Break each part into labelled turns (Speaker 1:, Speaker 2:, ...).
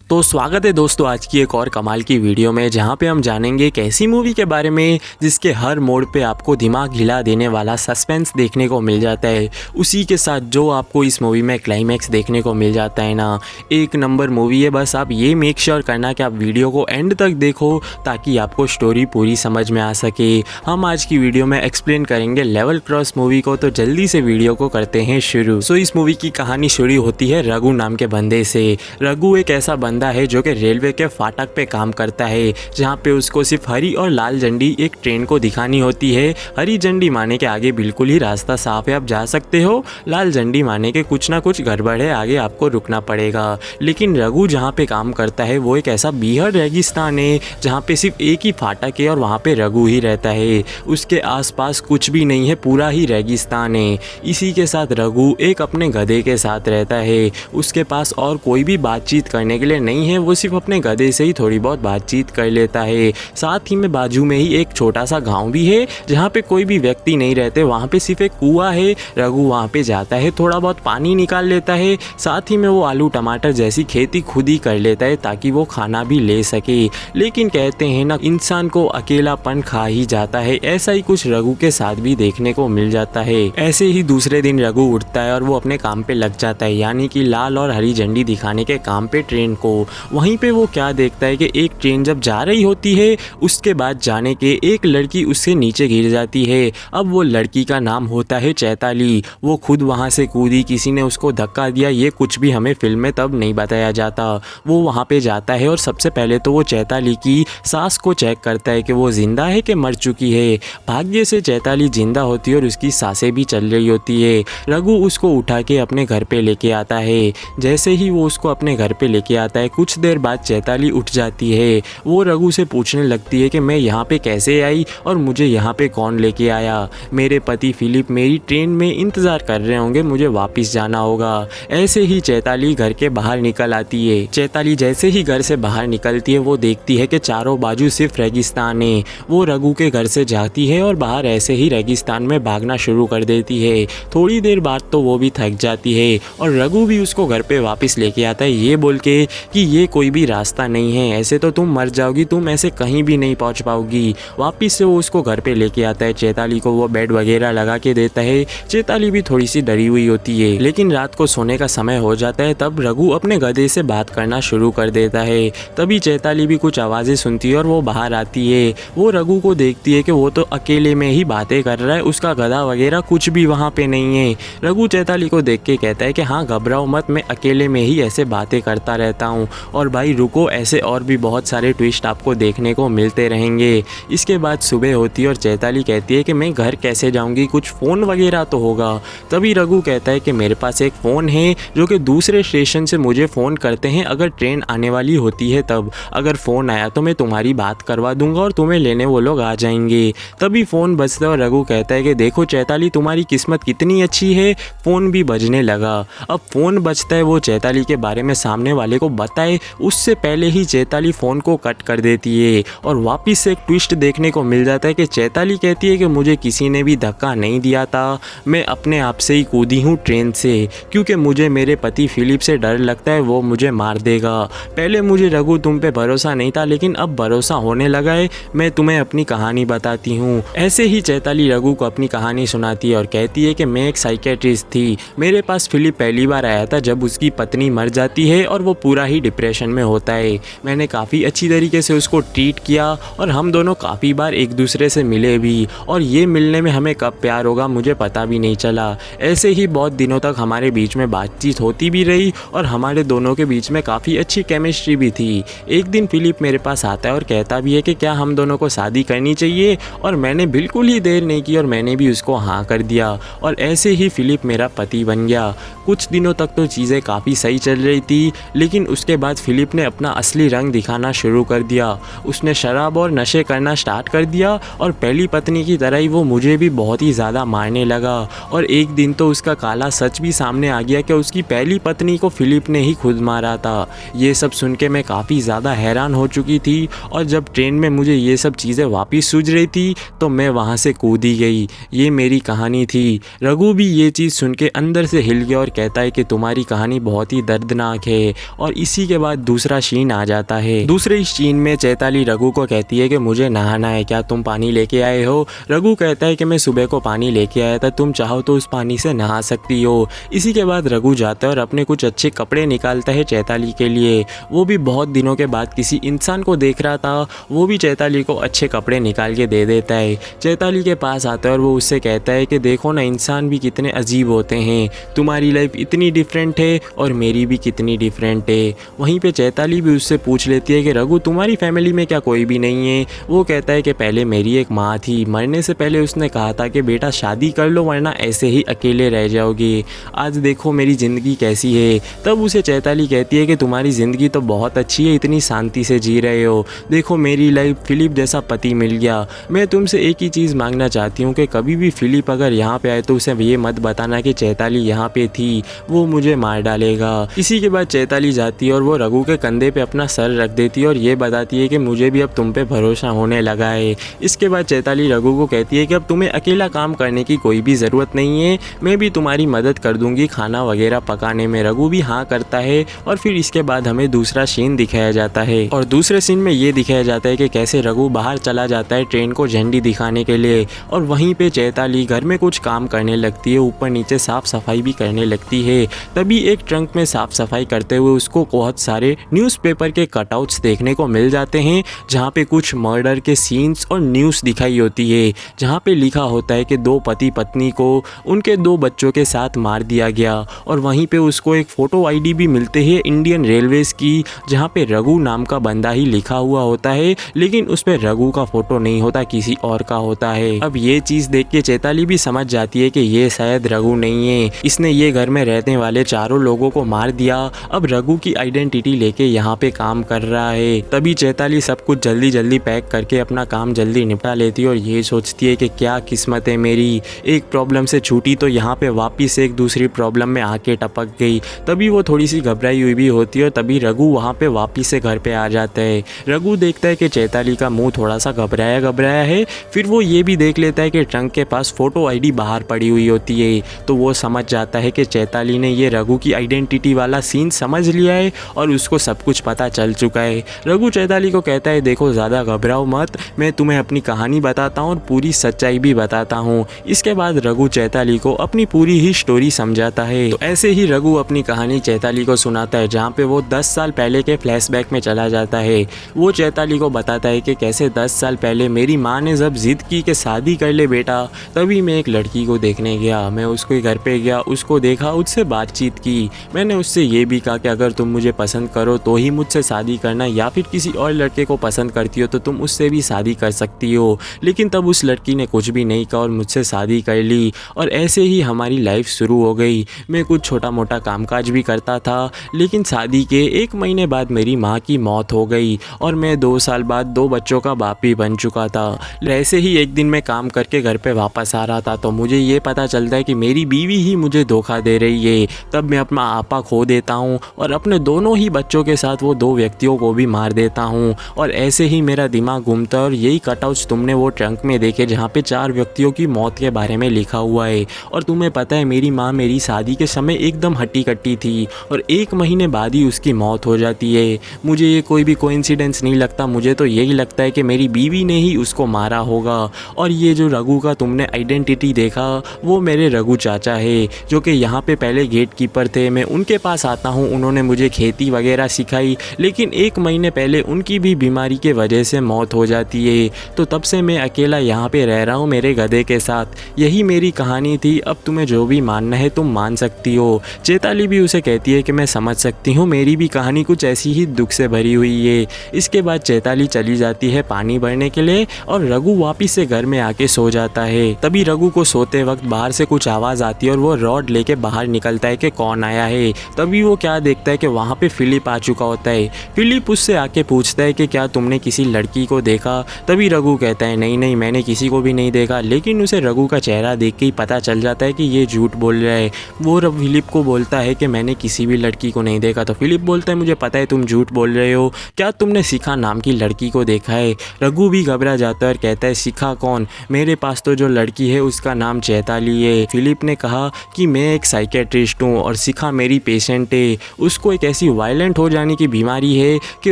Speaker 1: तो स्वागत है दोस्तों आज की एक और कमाल की वीडियो में, जहां पे हम जानेंगे एक ऐसी मूवी के बारे में जिसके हर मोड़ पे आपको दिमाग हिला देने वाला सस्पेंस देखने को मिल जाता है। उसी के साथ जो आपको इस मूवी में क्लाइमैक्स देखने को मिल जाता है ना, एक नंबर मूवी है। बस आप ये मेक श्योर करना कि आप वीडियो को एंड तक देखो ताकि आपको स्टोरी पूरी समझ में आ सके। हम आज की वीडियो में एक्सप्लेन करेंगे लेवल क्रॉस मूवी को, तो जल्दी से वीडियो को करते हैं शुरू। सो इस मूवी की कहानी शुरू होती है रघु नाम के बंदे से। रघु एक ऐसा बंदा है जो कि रेलवे के फाटक पे काम करता है, जहाँ पे उसको सिर्फ हरी और लाल झंडी एक ट्रेन को दिखानी होती है। हरी झंडी माने के आगे बिल्कुल ही रास्ता साफ है, आप जा सकते हो। लाल झंडी माने के कुछ ना कुछ गड़बड़ है, आगे आपको रुकना पड़ेगा। लेकिन रघु जहाँ पे काम करता है वो एक ऐसा बीहड़ रेगिस्तान है जहाँ पे सिर्फ एक ही फाटक है और वहाँ पे रघु ही रहता है। उसके आसपास कुछ भी नहीं है, पूरा ही रेगिस्तान है। इसी के साथ रघु एक अपने गधे के साथ रहता है। उसके पास और कोई भी बातचीत करने के लिए नहीं है, वो सिर्फ अपने गधे से ही थोड़ी बहुत बातचीत कर लेता है। साथ ही में बाजू में ही एक छोटा सा गांव भी है जहाँ पे कोई भी व्यक्ति नहीं रहते, वहाँ पे सिर्फ एक कुआं है। रघु वहाँ पे जाता है, थोड़ा बहुत पानी निकाल लेता है। साथ ही में वो आलू टमाटर जैसी खेती खुद ही कर लेता है ताकि वो खाना भी ले सके। लेकिन कहते हैं ना, इंसान को अकेलापन खा ही जाता है। ऐसा ही कुछ रघु के साथ भी देखने को मिल जाता है। ऐसे ही दूसरे दिन रघु उठता है और वो अपने काम पे लग जाता है, यानी कि लाल और हरी झंडी दिखाने के काम पे ट्रेन को। वहीं पे वो क्या देखता है कि एक ट्रेन जब जा रही होती है, उसके बाद जाने के एक लड़की उससे नीचे गिर जाती है। अब वो लड़की का नाम होता है चैताली। वो खुद वहाँ से कूदी, किसी ने उसको धक्का दिया, ये कुछ भी हमें फिल्म में तब नहीं बताया जाता। वो वहाँ पे जाता है और सबसे पहले तो वो चैताली की सांस को चेक करता है कि वो जिंदा है कि मर चुकी है। भाग्य से चैताली जिंदा होती है और उसकी सांसें भी चल रही होती है। रघु उसको उठा के अपने घर पे लेके आता है। जैसे ही वो उसको अपने घर पे लेके आता है, कुछ देर बाद चैताली उठ जाती है। वो रघु से पूछने लगती है कि मैं यहाँ पे कैसे आई और मुझे यहाँ पे कौन लेके आया। मेरे पति फिलिप मेरी ट्रेन में इंतज़ार कर रहे होंगे, मुझे वापस जाना होगा। ऐसे ही चैताली घर के बाहर निकल आती है। चैताली जैसे ही घर से बाहर निकलती है, वो देखती है कि चारों बाजू सिर्फ रेगिस्तान है। वो रघु के घर से जाती है और बाहर ऐसे ही रेगिस्तान में भागना शुरू कर देती है। थोड़ी देर बाद तो वो भी थक जाती है और रघु भी उसको घर पे वापस लेके आता है, ये बोल के कि ये कोई भी रास्ता नहीं है, ऐसे तो तुम मर जाओगी, तुम ऐसे कहीं भी नहीं पहुंच पाओगी। वापस से वो उसको घर पे लेके आता है। चैताली को वो बेड वगैरह लगा के देता है। चैताली भी थोड़ी सी डरी हुई होती है। लेकिन रात को सोने का समय हो जाता है, तब रघु अपने गधे से बात करना शुरू कर देता है। तभी चैताली भी कुछ आवाज़ें सुनती है और वो बाहर आती है। वो रघु को देखती है कि वो तो अकेले में ही बातें कर रहा है, उसका गधा वगैरह कुछ भी वहाँ पे नहीं है। रघु चैताली को देख के कहता है कि हाँ, घबराओ मत, मैं अकेले में ही ऐसे बातें करता रहता हूँ। और भाई रुको, ऐसे और भी बहुत सारे ट्विस्ट आपको देखने को मिलते रहेंगे। इसके बाद सुबह होती है और चैताली कहती है कि मैं घर कैसे जाऊंगी, कुछ फ़ोन वगैरह तो होगा। तभी रघु कहता है कि मेरे पास एक फ़ोन है जो कि दूसरे स्टेशन से मुझे फ़ोन करते हैं अगर ट्रेन आने वाली होती है तब। अगर फ़ोन आया तो मैं तुम्हारी बात करवा दूंगा और तुम्हें लेने वो लोग आ जाएंगे। तभी फ़ोन बजता है और रघु कहता है कि देखो चैताली, तुम्हारी किस्मत कितनी अच्छी है, फ़ोन भी बजने लगा। अब फ़ोन बजता है, वो चैताली के बारे में सामने वाले को बताए उससे पहले ही चैताली फ़ोन को कट कर देती है। और वापस से एक ट्विस्ट देखने को मिल जाता है कि चैताली कहती है कि मुझे किसी ने भी धक्का नहीं दिया था, मैं अपने आप से ही कूदी हूँ ट्रेन से, क्योंकि मुझे मेरे पति फिलिप से डर लगता है, वो मुझे मार देगा। पहले मुझे रघु तुम पे भरोसा नहीं था, लेकिन अब भरोसा होने लगा है, मैं तुम्हें अपनी कहानी बताती हूँ। ऐसे ही चैताली रघु को अपनी कहानी सुनाती है और कहती है कि मैं एक साइकेट्रिस्ट थी। मेरे पास फिलिप पहली बार आया था जब उसकी पत्नी मर जाती है और वो पूरा ही डिप्रेशन में होता है। मैंने काफ़ी अच्छी तरीके से उसको ट्रीट किया और हम दोनों काफ़ी बार एक दूसरे से मिले भी, और ये मिलने में हमें कब प्यार होगा मुझे पता भी नहीं चला। ऐसे ही बहुत दिनों तक हमारे बीच में बातचीत होती भी रही और हमारे दोनों के बीच में काफ़ी अच्छी केमिस्ट्री भी थी। एक दिन फिलिप मेरे पास आता है और कहता भी है कि क्या हम दोनों को शादी करनी चाहिए, और मैंने बिल्कुल ही देर नहीं की और मैंने भी उसको हाँ कर दिया। और ऐसे ही फिलिप मेरा पति बन गया। कुछ दिनों तक तो चीज़ें काफ़ी सही चल रही थी, लेकिन उसके बाद फिलिप ने अपना असली रंग दिखाना शुरू कर दिया। उसने शराब और नशे करना स्टार्ट कर दिया और पहली पत्नी की तरह ही वो मुझे भी बहुत ही ज़्यादा मारने लगा। और एक दिन तो उसका काला सच भी सामने आ गया कि उसकी पहली पत्नी को फिलिप ने ही खुद मारा था। ये सब सुन के मैं काफ़ी ज़्यादा हैरान हो चुकी थी, और जब ट्रेन में मुझे ये सब चीज़ें वापस सूझ रही थी तो मैं वहाँ से कूदी गई। ये मेरी कहानी थी। रघु भी ये चीज़ सुन के अंदर से हिल गया और कहता है कि तुम्हारी कहानी बहुत ही दर्दनाक है, और इसी उसी के बाद दूसरा सीन आ जाता है। दूसरे सीन में चैताली रघु को कहती है कि मुझे नहाना है, क्या तुम पानी लेके आए हो? रघु कहता है कि मैं सुबह को पानी लेके आया था, तुम चाहो तो उस पानी से नहा सकती हो। इसी के बाद रघु जाता है और अपने कुछ अच्छे कपड़े निकालता है चैताली के लिए। वो भी बहुत दिनों के बाद किसी इंसान को देख रहा था, वो भी चैताली को अच्छे कपड़े निकाल के दे देता है। चैताली के पास आता है और वो उससे कहता है कि देखो ना, इंसान भी कितने अजीब होते हैं, तुम्हारी लाइफ इतनी डिफरेंट है और मेरी भी कितनी डिफरेंट है। वहीं पे चैताली भी उससे पूछ लेती है कि रघु तुम्हारी फैमिली में क्या कोई भी नहीं है? वो कहता है कि पहले मेरी एक माँ थी, मरने से पहले उसने कहा था कि बेटा शादी कर लो वरना ऐसे ही अकेले रह जाओगे। आज देखो मेरी ज़िंदगी कैसी है। तब उसे चैताली कहती है कि तुम्हारी ज़िंदगी तो बहुत अच्छी है, इतनी शांति से जी रहे हो। देखो मेरी लाइफ फिलिप जैसा पति मिल गया। मैं तुमसे एक ही चीज़ मांगना चाहती हूँ कि कभी भी फिलिप अगर यहाँ पे आए तो उसे ये मत बताना कि चैताली यहाँ पे थी, वो मुझे मार डालेगा। इसी के बाद चैताली जाती है और वो रघु के कंधे पे अपना सर रख देती है और ये बताती है कि मुझे भी अब तुम पे भरोसा होने लगा है। इसके बाद चैताली रघु को कहती है कि अब तुम्हें अकेला काम करने की कोई भी ज़रूरत नहीं है, मैं भी तुम्हारी मदद कर दूंगी खाना वगैरह पकाने में। रघु भी हाँ करता है और फिर इसके बाद हमें दूसरा सीन दिखाया जाता है। और दूसरे सीन में ये दिखाया जाता है कि कैसे रघु बाहर चला जाता है ट्रेन को झंडी दिखाने के लिए और वहीं पे चैताली घर में कुछ काम करने लगती है, ऊपर नीचे साफ सफाई भी करने लगती है। तभी एक ट्रंक में साफ सफाई करते हुए उसको बहुत सारे न्यूज़पेपर के कटआउट्स देखने को मिल जाते हैं, जहाँ पे कुछ मर्डर के सीन्स और न्यूज़ दिखाई होती है, जहाँ पे लिखा होता है कि 2 पति पत्नी को उनके 2 बच्चों के साथ मार दिया गया। और वहीं पे उसको एक फ़ोटो आईडी भी मिलते हैं इंडियन रेलवेज़ की, जहाँ पे रघु नाम का बंदा ही लिखा हुआ होता है, लेकिन उस पर रघु का फ़ोटो नहीं होता, किसी और का होता है। अब ये चीज़ देख के चैताली भी समझ जाती है कि ये शायद रघु नहीं है, इसने ये घर में रहने वाले चारों लोगों को मार दिया, अब रघु की आइडेंटिटी लेके यहाँ पे काम कर रहा है। तभी चैताली सब कुछ जल्दी जल्दी पैक करके अपना काम जल्दी निपटा लेती है और ये सोचती है कि क्या किस्मत है मेरी, एक प्रॉब्लम से छूटी तो यहाँ पे वापस एक दूसरी प्रॉब्लम में आके टपक गई। तभी वो थोड़ी सी घबराई हुई भी होती है और तभी रघु वहाँ पे वापस से घर पे आ जाता है। रघु देखता है कि चैताली का मुंह थोड़ा सा घबराया घबराया है, फिर वो ये भी देख लेता है कि ट्रंक के पास फ़ोटो आईडी बाहर पड़ी हुई होती है, तो वो समझ जाता है कि चैताली ने ये रघु की आइडेंटिटी वाला सीन समझ लिया है और उसको सब कुछ पता चल चुका है। रघु चैताली को कहता है देखो ज़्यादा घबराओ मत, मैं तुम्हें अपनी कहानी बताता हूँ और पूरी सच्चाई भी बताता हूँ। इसके बाद रघु चैताली को अपनी पूरी ही स्टोरी समझाता है। तो ऐसे ही रघु अपनी कहानी चैताली को सुनाता है, जहाँ पे वो 10 साल पहले के फ्लैशबैक में चला जाता है। वो चैताली को बताता है कि कैसे 10 साल पहले मेरी माँ ने जब जिद की कि शादी कर ले बेटा, तभी मैं एक लड़की को देखने गया। मैं उसके घर पे गया, उसको देखा, उससे बातचीत की। मैंने उससे ये भी कहा कि अगर तुम मुझे पसंद करो तो ही मुझसे शादी करना, या फिर किसी और लड़के को पसंद करती हो तो तुम उससे भी शादी कर सकती हो। लेकिन तब उस लड़की ने कुछ भी नहीं कहा और मुझसे शादी कर ली और ऐसे ही हमारी लाइफ शुरू हो गई। मैं कुछ छोटा मोटा कामकाज भी करता था, लेकिन शादी के 1 महीने बाद मेरी माँ की मौत हो गई और मैं 2 साल बाद 2 बच्चों का बाप भी बन चुका था। ऐसे ही एक दिन मैं काम करके घर पे वापस आ रहा था तो मुझे ये पता चलता है कि मेरी बीवी ही मुझे धोखा दे रही है। तब मैं अपना आपा खो देता हूँ और अपने दोनों ही बच्चों के साथ वो 2 व्यक्तियों को भी मार देता हूँ और ऐसे ही मेरा दिमाग घूमता है और यही कटआउट्स तुमने वो ट्रंक में देखे जहाँ पे 4 व्यक्तियों की मौत के बारे में लिखा हुआ है। और तुम्हें पता है मेरी माँ मेरी शादी के समय एकदम हट्टी कट्टी थी और 1 महीने बाद ही उसकी मौत हो जाती है। मुझे ये कोई भी कोइंसिडेंस नहीं लगता, मुझे तो यही लगता है कि मेरी बीवी ने ही उसको मारा होगा। और ये जो रघु का तुमने आइडेंटिटी देखा वो मेरे रघु चाचा है, जो कि यहाँ पे पहले गेट कीपर थे। मैं उनके पास आता हूँ, उन्होंने मुझे खेती वगैरह सिखाई, लेकिन 1 महीने पहले उनकी भी बीमारी के वजह से मौत हो जाती है। तो तब से मैं अकेला यहाँ पे रह रहा हूँ मेरे गधे के साथ। यही मेरी कहानी थी, अब तुम्हें जो भी मानना है तुम मान सकती हो। चैताली भी उसे कहती है कि मैं समझ सकती हूँ, मेरी भी कहानी कुछ ऐसी ही दुख से भरी हुई है। इसके बाद चैताली चली जाती है पानी भरने के लिए और रघु वापिस से घर में आके सो जाता है। तभी रघु को सोते वक्त बाहर से कुछ आवाज़ आती है और वो रॉड लेके बाहर निकलता है कि कौन आया है। तभी वो क्या देखता है कि वहाँ पे फिलिप आ चुका होता है। फिलिप उससे आके पूछता है कि क्या तुमने किसी लड़की को देखा? तभी रघु कहता है नहीं नहीं, मैंने किसी को भी नहीं देखा। लेकिन उसे रघु का चेहरा देख के ही पता चल जाता है कि ये झूठ बोल रहा है। वो फिलिप को बोलता है कि मैंने किसी भी लड़की को नहीं देखा। तो फिलिप बोलता है मुझे पता है तुम झूठ बोल रहे हो, क्या तुमने शिखा नाम की लड़की को देखा है? रघु भी घबरा जाता है और कहता है शिखा कौन? मेरे पास तो जो लड़की है उसका नाम चैताली है। फिलिप ने कहा कि मैं एक साइकेट्रिस्ट हूँ और शिखा मेरी पेशेंट है, उसको एक ऐसी ऐसी वायलेंट हो जाने की बीमारी है कि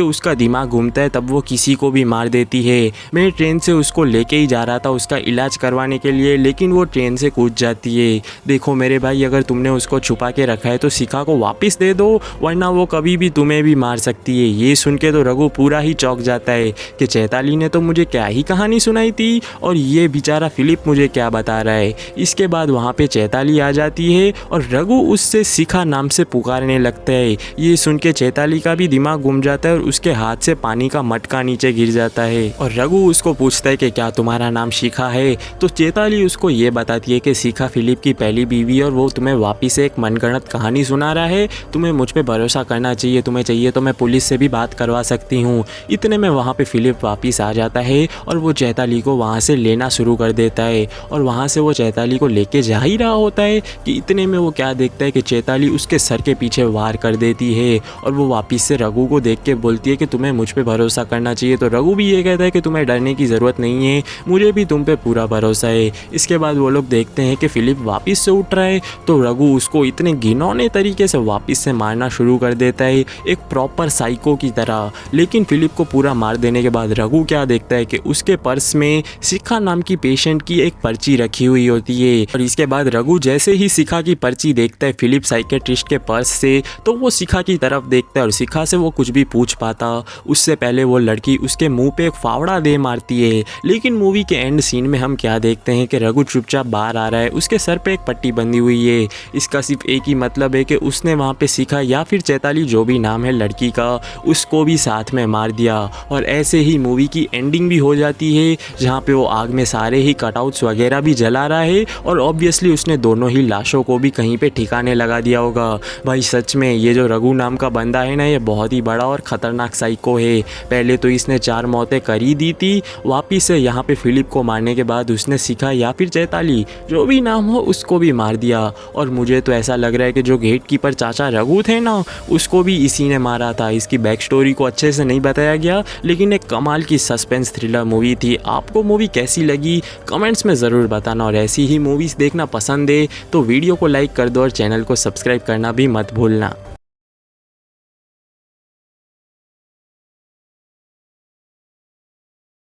Speaker 1: उसका दिमाग घूमता है, तब वो किसी को भी मार देती है। मैं ट्रेन से उसको लेके ही जा रहा था उसका इलाज करवाने के लिए, लेकिन वो ट्रेन से कूद जाती है। देखो मेरे भाई, अगर तुमने उसको छुपा के रखा है तो शिखा को वापस दे दो, वरना वो कभी भी तुम्हें भी मार सकती है। ये सुन के तो रघु पूरा ही चौंक जाता है कि चैताली ने तो मुझे क्या ही कहानी सुनाई थी और ये बेचारा फिलिप मुझे क्या बता रहा है। इसके बाद वहाँ पे चैताली आ जाती है और रघु उससे शिखा नाम से पुकारने लगता है। ये सुन के चैताली का भी दिमाग घूम जाता है और उसके हाथ से पानी का मटका नीचे गिर जाता है और रघु उसको पूछता है कि क्या तुम्हारा नाम शिखा है। तो चैताली उसको ये बताती है कि शिखा फिलिप की पहली बीवी और वो तुम्हें वापिस से एक मनगढ़ंत कहानी सुना रहा है, तुम्हें मुझ पे भरोसा करना चाहिए, तुम्हें चाहिए तो मैं पुलिस से भी बात करवा सकती हूँ। इतने में वहाँ पे फिलिप वापस आ जाता है और वो चैताली को वहाँ से लेना शुरू कर देता है और वहाँ से वो चैताली को लेके जा ही रहा होता है कि इतने में वो क्या देखता है कि चैताली उसके सर के पीछे वार कर देती है और वो वापस से रघु को देख के बोलती है कि तुम्हें मुझ पे भरोसा करना चाहिए। तो रघु भी ये कहता है कि तुम्हें डरने की ज़रूरत नहीं है, मुझे भी तुम पे पूरा भरोसा है। इसके बाद वो लोग देखते हैं कि फिलिप वापस से उठ रहा है तो रघु उसको इतने घिनौने तरीके से वापस से मारना शुरू कर देता है, एक प्रॉपर साइको की तरह। लेकिन फिलिप को पूरा मार देने के बाद रघु क्या देखता है कि उसके पर्स में शिखा नाम की पेशेंट की एक पर्ची रखी हुई होती है और इसके बाद रघु जैसे ही शिखा की पर्ची देखता है फिलिप साइकेट्रिस्ट के पर्स से, तो वो शिखा की तरफ देखता है और शिखा से वो कुछ भी पूछ पाता उससे पहले वो लड़की उसके मुंह पे एक फावड़ा दे मारती है। लेकिन मूवी के एंड सीन में हम क्या देखते हैं कि रघु चुपचाप बाहर आ रहा है, उसके सर पे एक पट्टी बंधी हुई है। इसका सिर्फ एक ही मतलब है कि उसने वहाँ पे शिखा या फिर चैताली जो भी नाम है लड़की का, उसको भी साथ में मार दिया। और ऐसे ही मूवी की एंडिंग भी हो जाती है जहाँ पे वो आग में सारे ही कटआउट्स वगैरह भी जला रहा है और ऑब्वियसली उसने दोनों ही लाशों को भी कहीं पे ठिकाने लगा दिया होगा। भाई सच में ये जो रघु नाम का बंदा है ना, ये बहुत ही बड़ा और ख़तरनाक साइको है। पहले तो इसने 4 मौतें कर ही दी थी, वापिस से यहाँ पे फिलिप को मारने के बाद उसने शिखा या फिर चैताली जो भी नाम हो उसको भी मार दिया। और मुझे तो ऐसा लग रहा है कि जो गेट कीपर चाचा रघु थे ना, उसको भी इसी ने मारा था। इसकी बैक स्टोरी को अच्छे से नहीं बताया गया, लेकिन एक कमाल की सस्पेंस थ्रिलर मूवी थी। आपको मूवी कैसी लगी कमेंट्स में ज़रूर बताना और ऐसी ही मूवीज़ देखना पसंद है तो वीडियो को लाइक कर दो और चैनल को सब्सक्राइब करना भी मत भूलना।